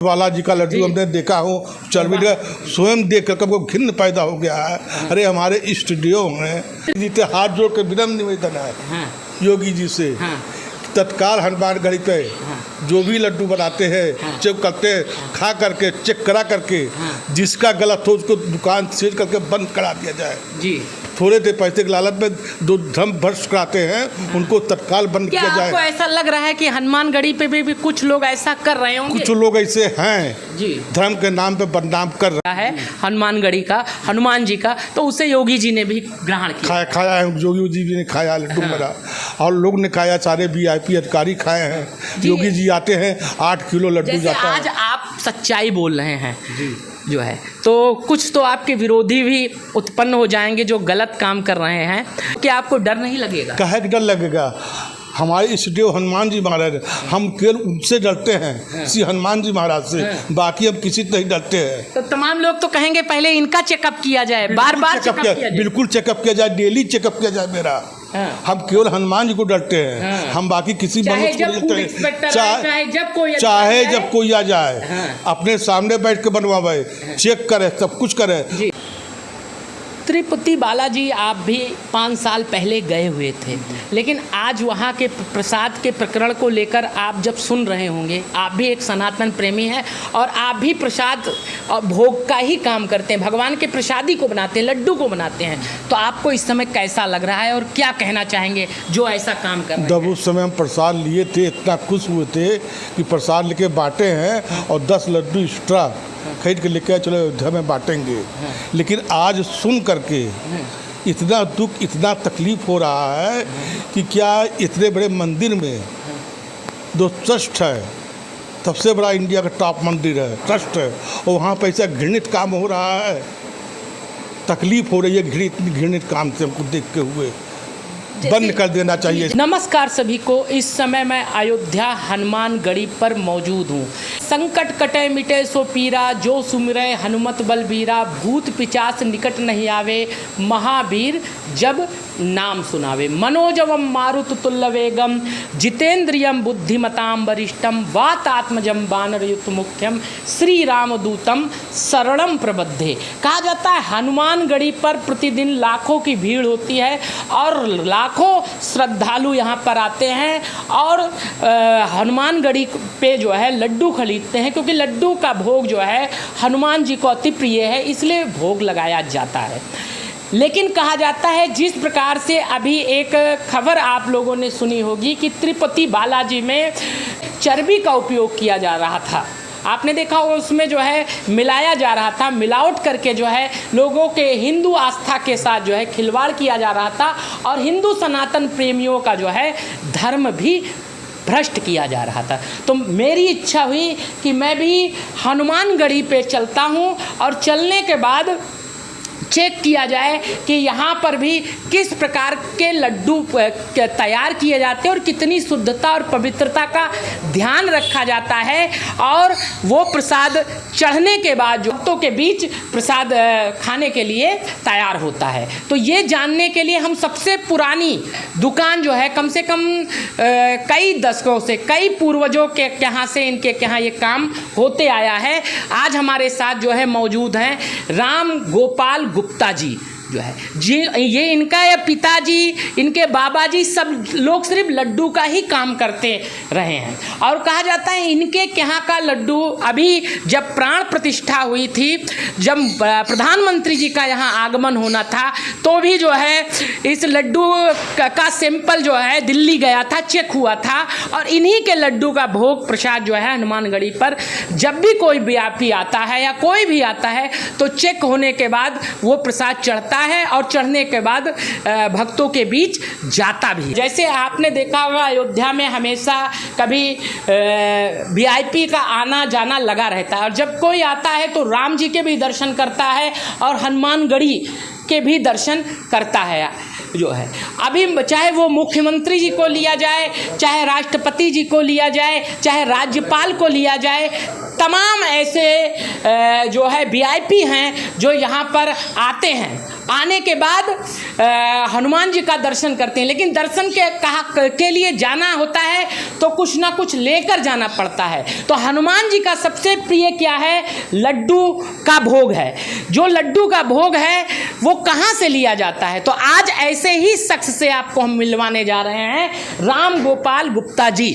बालाजी का लड्डू हमने देखा हो, चर्बी स्वयं देख कर कब घिन्न पैदा हो गया है। अरे हमारे इष्ट देव हैं, जीते हाथ जोड़ के विनम्र निवेदन है योगी जी से, तत्काल हनुमानगढ़ी पे जो भी लड्डू बनाते हैं चेक करते खा करके चेक करा करके जिसका गलत हो उसको दुकान सीज करके बंद करा दिया जाए जी। थोड़े से पैसे के लालच में जो धर्म भ्रष्ट कराते हैं उनको तत्काल बंद किया जाए। आपको ऐसा लग रहा है कि हनुमानगढ़ी पे भी कुछ लोग ऐसा कर रहे होंगे? कुछ लोग ऐसे हैं जी, धर्म के नाम पे बदनाम कर रहा है हनुमानगढ़ी का, हनुमान जी का, तो उसे योगी जी ने भी ग्रहण किया, खाया है। योगी जी ने खाया लड्डू मेरा और लोग ने खाया, सारे VIP अधिकारी खाए हैं। योगी जी आते हैं 8 किलो लड्डू जाता है। आज आप सच्चाई बोल रहे हैं जो है, तो कुछ तो आपके विरोधी भी उत्पन्न हो जाएंगे जो गलत काम कर रहे हैं। क्या आपको डर नहीं लगेगा? काहे डर लगेगा? हमारे इष्टदेव हनुमान जी महाराज, हम केवल उनसे डरते हैं, श्री हनुमान जी महाराज से, बाकी हम किसी से नहीं डरते हैं। तो तमाम लोग तो कहेंगे पहले इनका चेकअप किया जाए, बार बार चेकअप किया जाए। बिल्कुल चेकअप किया जाए, डेली चेकअप किया जाए मेरा। हम केवल हनुमान जी को डरते हैं, हम बाकी किसी चाहे जब कोई आ जाए अपने सामने बैठ के बनवावे, चेक करे, सब कुछ करे। तिरुपति बालाजी आप भी 5 साल पहले गए हुए थे, लेकिन आज वहाँ के प्रसाद के प्रकरण को लेकर आप जब सुन रहे होंगे, आप भी एक सनातन प्रेमी हैं और आप भी प्रसाद और भोग का ही काम करते हैं, भगवान के प्रसादी को बनाते हैं, लड्डू को बनाते हैं, तो आपको इस समय कैसा लग रहा है और क्या कहना चाहेंगे जो ऐसा काम कर रहे हैं? जब उस समय हम प्रसाद लिए थे इतना खुश हुए थे कि प्रसाद लेके बांटे हैं और 10 लड्डू एक्स्ट्रा खरीद के लेके चलो अयोध्या में बांटेंगे। लेकिन आज सुन करके इतना दुख, इतना तकलीफ हो रहा है कि क्या इतने बड़े मंदिर में जो ट्रस्ट है, सबसे बड़ा इंडिया का टॉप मंदिर है, ट्रस्ट है, और वहाँ पर ऐसा घृणित काम हो रहा है। तकलीफ हो रही है घृणित काम से हमको देखते हुए, बंद कर देना चाहिए। नमस्कार सभी को, इस समय मैं अयोध्या हनुमानगढ़ी पर मौजूद हूँ। संकट कटे मिटे सो पीरा, जो सुमिरै हनुमत बलबीरा, भूत पिचास निकट नहीं आवे, महावीर जब नाम सुनावे। मनोजवम मारुत तुल्य वेगम, जितेंद्रियम बुद्धिमताम वरिष्ठम, वातात्मजम वानरयुत मुख्यम, श्री रामदूतम शरणम प्रबद्धे। कहा जाता है हनुमानगढ़ी पर प्रतिदिन लाखों की भीड़ होती है और लाखों श्रद्धालु यहाँ पर आते हैं और हनुमानगढ़ी पे जो है लड्डू खरीदते हैं, क्योंकि लड्डू का भोग जो है हनुमान जी को अति प्रिय है, इसलिए भोग लगाया जाता है। लेकिन कहा जाता है जिस प्रकार से अभी एक खबर आप लोगों ने सुनी होगी कि तिरुपति बालाजी में चर्बी का उपयोग किया जा रहा था, आपने देखा हो, उसमें जो है मिलाया जा रहा था, मिलावट करके जो है लोगों के हिंदू आस्था के साथ जो है खिलवाड़ किया जा रहा था और हिंदू सनातन प्रेमियों का जो है धर्म भी भ्रष्ट किया जा रहा था। तो मेरी इच्छा हुई कि मैं भी हनुमानगढ़ी पे चलता हूँ और चलने के बाद चेक किया जाए कि यहाँ पर भी किस प्रकार के लड्डू तैयार किए जाते हैं और कितनी शुद्धता और पवित्रता का ध्यान रखा जाता है, और वो प्रसाद चढ़ने के बाद जो भक्तों के बीच प्रसाद खाने के लिए तैयार होता है। तो ये जानने के लिए हम सबसे पुरानी दुकान जो है, कम से कम कई दशकों से, कई पूर्वजों के यहाँ से इनके यहाँ ये काम होते आया है। आज हमारे साथ जो है मौजूद हैं राम गोपाल गुप्ता जी जो है जी, ये इनका या पिताजी, इनके बाबा जी, सब लोग सिर्फ लड्डू का ही काम करते रहे हैं। और कहा जाता है इनके यहाँ का लड्डू, अभी जब प्राण प्रतिष्ठा हुई थी, जब प्रधानमंत्री जी का यहाँ आगमन होना था, तो भी जो है इस लड्डू का सैंपल जो है दिल्ली गया था, चेक हुआ था, और इन्हीं के लड्डू का भोग प्रसाद जो है हनुमानगढ़ी पर जब भी कोई VIP आता है या कोई भी आता है तो चेक होने के बाद वो प्रसाद चढ़ता है और चढ़ने के बाद भक्तों के बीच जाता भी। जैसे आपने देखा होगा अयोध्या में हमेशा कभी VIP का आना जाना लगा रहता है, और जब कोई आता है तो राम जी के भी दर्शन करता है और हनुमानगढ़ी के भी दर्शन करता है जो है। अभी चाहे वो मुख्यमंत्री जी को लिया जाए, चाहे राष्ट्रपति जी को लिया जाए, चाहे राज्यपाल को लिया जाए, तमाम ऐसे जो है वीआईपी हैं जो यहाँ पर आते हैं। आने के बाद हनुमान जी का दर्शन करते हैं, लेकिन दर्शन के लिए जाना होता है तो कुछ ना कुछ लेकर जाना पड़ता है। तो हनुमान जी का सबसे प्रिय क्या है? लड्डू का भोग है। जो लड्डू का भोग है वो कहाँ से लिया जाता है? तो आज ऐसे ही शख्स से आपको हम मिलवाने जा रहे हैं, राम गोपाल गुप्ता जी,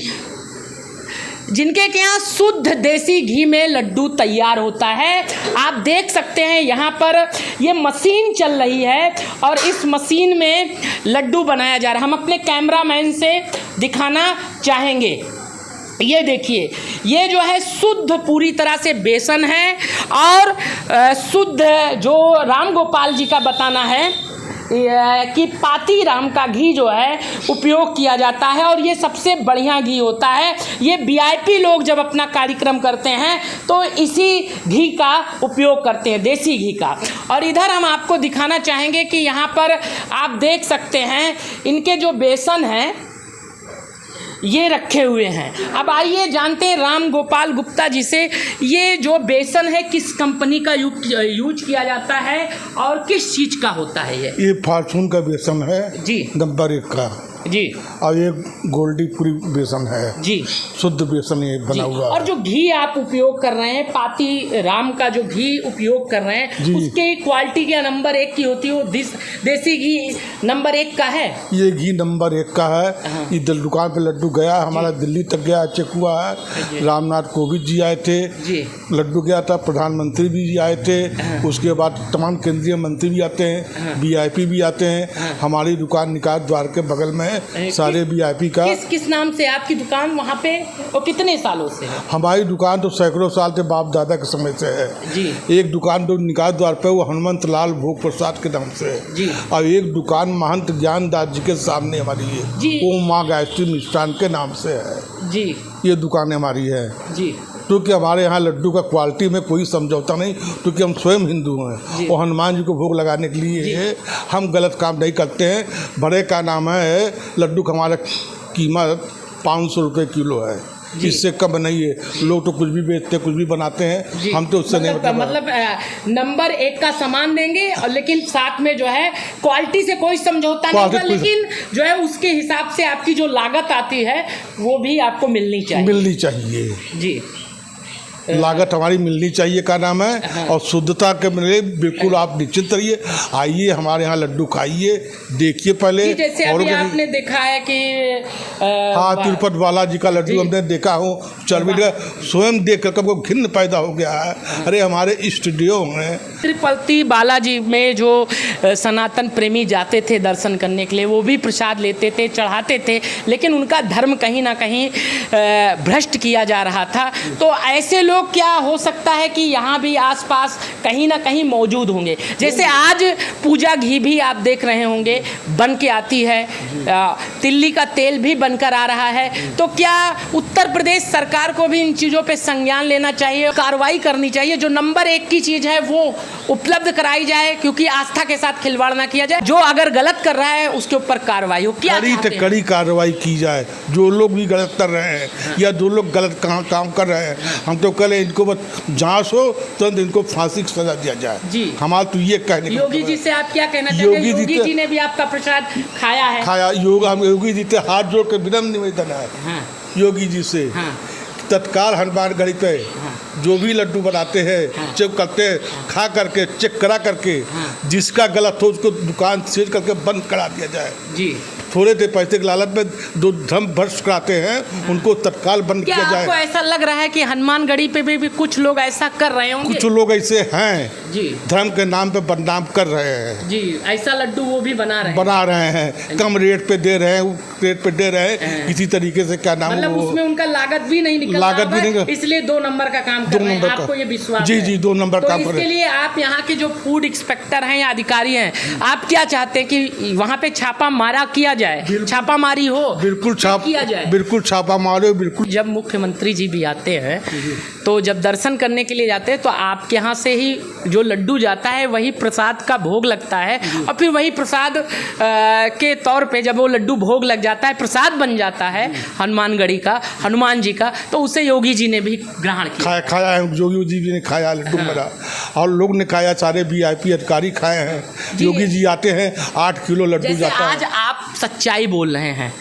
जिनके के यहाँ शुद्ध देसी घी में लड्डू तैयार होता है। आप देख सकते हैं यहाँ पर ये मशीन चल रही है और इस मशीन में लड्डू बनाया जा रहा है। हम अपने कैमरामैन से दिखाना चाहेंगे। ये देखिए, ये जो है शुद्ध पूरी तरह से बेसन है और शुद्ध जो राम गोपाल जी का बताना है कि पाती राम का घी जो है उपयोग किया जाता है और ये सबसे बढ़िया घी होता है। ये वीआईपी लोग जब अपना कार्यक्रम करते हैं तो इसी घी का उपयोग करते हैं, देसी घी का। और इधर हम आपको दिखाना चाहेंगे कि यहाँ पर आप देख सकते हैं इनके जो बेसन हैं ये रखे हुए हैं। अब आइए जानते हैं राम गोपाल गुप्ता जी से, ये जो बेसन है किस कंपनी का यूज किया जाता है और किस चीज़ का होता है? ये फॉर्चून का बेसन है जी, नंबर 1 का जी, और ये गोल्डीपुरी बेसन है जी, शुद्ध बेसन ये बना हुआ। और जो घी आप उपयोग कर रहे हैं, पाती राम का जो घी उपयोग कर रहे हैं, उसके क्वालिटी क्या नंबर 1 की होती है? वो देसी घी नंबर 1 का है? ये घी नंबर 1 का है। ये दुकान पे लड्डू गया, हमारा दिल्ली तक गया, चेक हुआ है। रामनाथ कोविंद जी आए थे, लड्डू गया था, प्रधानमंत्री भी आए थे, उसके बाद तमाम केंद्रीय मंत्री भी आते हैं, वीआईपी भी आते हैं। हमारी दुकान निकास द्वार के बगल में सारे वीआईपी का। किस नाम से आपकी दुकान वहाँ पे और कितने सालों से है? हमारी दुकान तो सैकड़ों साल से बाप दादा के समय से है जी। एक दुकान तो निकास द्वार पे वो हनुमंत लाल भोग प्रसाद के नाम से है जी। और एक दुकान महंत ज्ञानदास जी के सामने हमारी है जी, वो माँ गायत्री मिष्ठान के नाम से है जी। ये दुकान हमारी है जी। क्योंकि हमारे यहाँ लड्डू का क्वालिटी में कोई समझौता नहीं, क्योंकि हम स्वयं हिंदू हैं और हनुमान जी को भोग लगाने के लिए हम गलत काम नहीं करते हैं। बड़े का नाम है, लड्डू का हमारा कीमत 500 रुपये किलो है, इससे कम नहीं है। लोग तो कुछ भी बेचते, कुछ भी बनाते हैं, हम तो उससे नहीं मतलब नंबर 1 का सामान देंगे और लेकिन साथ में जो है क्वालिटी से कोई समझौता नहीं होगा, लेकिन जो है उसके हिसाब से आपकी जो लागत आती है वो भी आपको मिलनी चाहिए जी। लागत हमारी मिलनी चाहिए का नाम है और शुद्धता के मिले, बिल्कुल आप निश्चित रहिए। आइए हमारे यहाँ लड्डू खाइए, देखिए पहले। जैसे अभी आपने देखा है कि हाँ, तिरुपति बालाजी का लड्डू हमने देखा हूँ, चर्बी का स्वयं देख कर कब घिन्न पैदा हो गया है। अरे हमारे इष्ट देव हैं। तिरुपति बालाजी में जो सनातन प्रेमी जाते थे दर्शन करने के लिए, वो भी प्रसाद लेते थे, चढ़ाते थे, लेकिन उनका धर्म कहीं ना कहीं भ्रष्ट किया जा रहा था। तो ऐसे लोग क्या हो सकता है कि यहाँ भी आसपास कहीं ना कहीं मौजूद होंगे। जैसे आज पूजा घी भी आप देख रहे होंगे बन के आती है, तिल्ली का तेल भी बनकर आ रहा है। तो क्या उत्तर प्रदेश सरकार को भी इन चीज़ों पे संज्ञान लेना चाहिए, कार्रवाई करनी चाहिए, जो नंबर 1 की चीज़ है वो उपलब्ध कराई जाए, क्योंकि आस्था के साथ खिलवाड़ ना किया जाए। जो अगर गलत कर रहा है उसके ऊपर कार्रवाई हो, क्या कड़ी कार्रवाई की जाए। जो लोग भी गलत कर रहे हैं या जो लोग गलत काम कर रहे हैं, हम तो कल इनको बस जांच हो तो इनको फांसी की सजा दिया जाए जी। हमारा तो ये कहने। योगी जी से आप क्या कहना चाहते हैं? योगी जी ने भी आपका प्रसाद खाया है? हम योगी जी से हाथ जोड़ के विनम्र निवेदन है योगी जी से, तत्काल हनुमान गढ़ी पे जो भी लड्डू बनाते हैं, चेक करते हैं, खा करके चेक करा करके, जिसका गलत हो उसको दुकान सीज करके बंद करा दिया जाए जी। थोड़े से पैसे के लालच में जो धर्म भ्रष्ट कराते हैं उनको तत्काल बंद किया जाए। आपको ऐसा लग रहा है कि हनुमानगढ़ी पे भी कुछ लोग ऐसा कर रहे होंगे? कुछ लोग ऐसे हैं जी, धर्म के नाम पे बदनाम कर रहे हैं जी। ऐसा लड्डू वो भी बना रहे हैं, कम रेट पे दे रहे हैं, रेट पे दे रहे हैं किसी तरीके से, क्या नाम मतलब उसमें उनका लागत भी नहीं निकल रहा लागत भी नहीं, इसलिए 2 नंबर का काम कर रहे हैं, आपको ये विश्वास जी है? जी 2 नंबर तो काम कर इसके रहे हैं। लिए आप यहाँ के जो फूड इंस्पेक्टर हैं या अधिकारी हैं, आप क्या चाहते हैं कि वहाँ पे छापा मारा किया जाए, छापामारी हो, बिल्कुल किया जाए? बिल्कुल छापा मारो, बिल्कुल। जब मुख्यमंत्री जी भी आते हैं तो जब दर्शन करने के लिए जाते हैं तो आपके यहाँ से ही जो लड्डू जाता है वही प्रसाद का भोग लगता है, और फिर वही प्रसाद के तौर पे जब वो लड्डू भोग लग जाता है, प्रसाद बन जाता है हनुमानगढ़ी का, हनुमान जी का, तो उसे योगी जी ने भी ग्रहण किया। खाया है, योगी जी ने खाया लड्डू मेरा, और लोग ने खाया, सारे VIP अधिकारी खाए हैं। योगी जी आते हैं 8 किलो लड्डू जैसे जाता आज है। आप सच्चाई बोल रहे हैं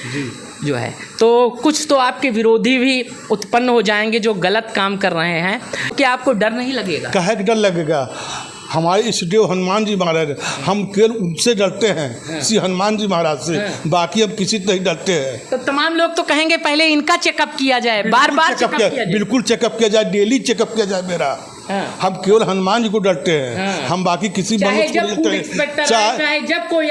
जो है, तो कुछ तो आपके विरोधी भी उत्पन्न हो जाएंगे जो गलत काम कर रहे हैं, क्या आपको डर नहीं लगेगा? काहे का डर लगेगा? हमारे इष्टदेव हनुमान जी महाराज, हम केवल उनसे डरते हैं, श्री हनुमान जी महाराज से, बाकी हम किसी से नहीं डरते हैं। तो तमाम लोग तो कहेंगे पहले इनका चेकअप किया जाए, बार बार चेकअप किया जाए। बिल्कुल चेकअप किया जाए, डेली चेकअप किया जाए मेरा। हम केवल हनुमान जी को डरते हैं, हम बाकी किसी चाहे मनुष्य को जब नहीं फूड डरते इंस्पेक्टर हैं।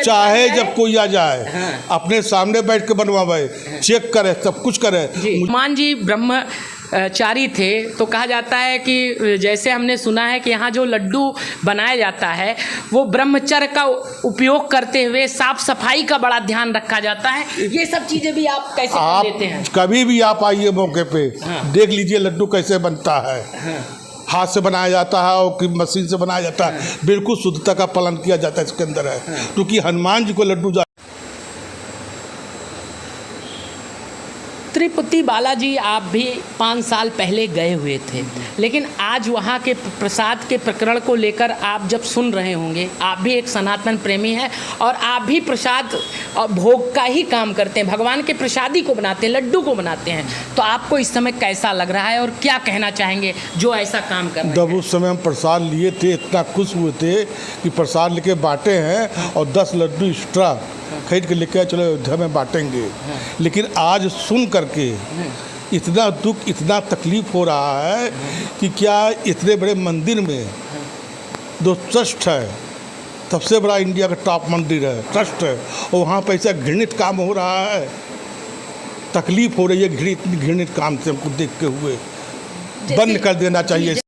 चाहे जब कोई आ जाए, अपने सामने बैठ के बनवावे, चेक करे, सब कुछ करे। हनुमान जी ब्रह्मचारी थे, तो कहा जाता है कि जैसे हमने सुना है कि यहाँ जो लड्डू बनाया जाता है वो ब्रह्मचर्य का उपयोग करते हुए साफ सफाई का बड़ा ध्यान रखा जाता है। ये सब चीज़ें भी आप कैसे कर लेते हैं? कभी भी आप आइए मौके पे, देख लीजिए लड्डू कैसे बनता है। हाथ से बनाया जाता है और कि मशीन से बनाया जाता है, बिल्कुल शुद्धता का पालन किया जाता है इसके अंदर है, क्योंकि हनुमान जी को लड्डू तिरुपति बालाजी आप भी 5 साल पहले गए हुए थे, लेकिन आज वहाँ के प्रसाद के प्रकरण को लेकर आप जब सुन रहे होंगे, आप भी एक सनातन प्रेमी हैं और आप भी प्रसाद और भोग का ही काम करते हैं, भगवान के प्रसादी को बनाते हैं, लड्डू को बनाते हैं, तो आपको इस समय कैसा लग रहा है और क्या कहना चाहेंगे जो ऐसा काम कर रहे हैं? जब उस समय हम प्रसाद लिए थे, इतना खुश हुए थे कि प्रसाद लेके बांटे हैं, और 10 लड्डू एक्स्ट्रा खरीद के लेके चलो अयोध्या में बांटेंगे। लेकिन आज सुन करके इतना दुख, इतना तकलीफ हो रहा है कि क्या इतने बड़े मंदिर में जो ट्रस्ट है, सबसे बड़ा इंडिया का टॉप मंदिर है, ट्रस्ट है, और वहाँ पर ऐसा घृणित काम हो रहा है। तकलीफ हो रही है घृणित काम से हमको देखते हुए। बंद कर देना चाहिए।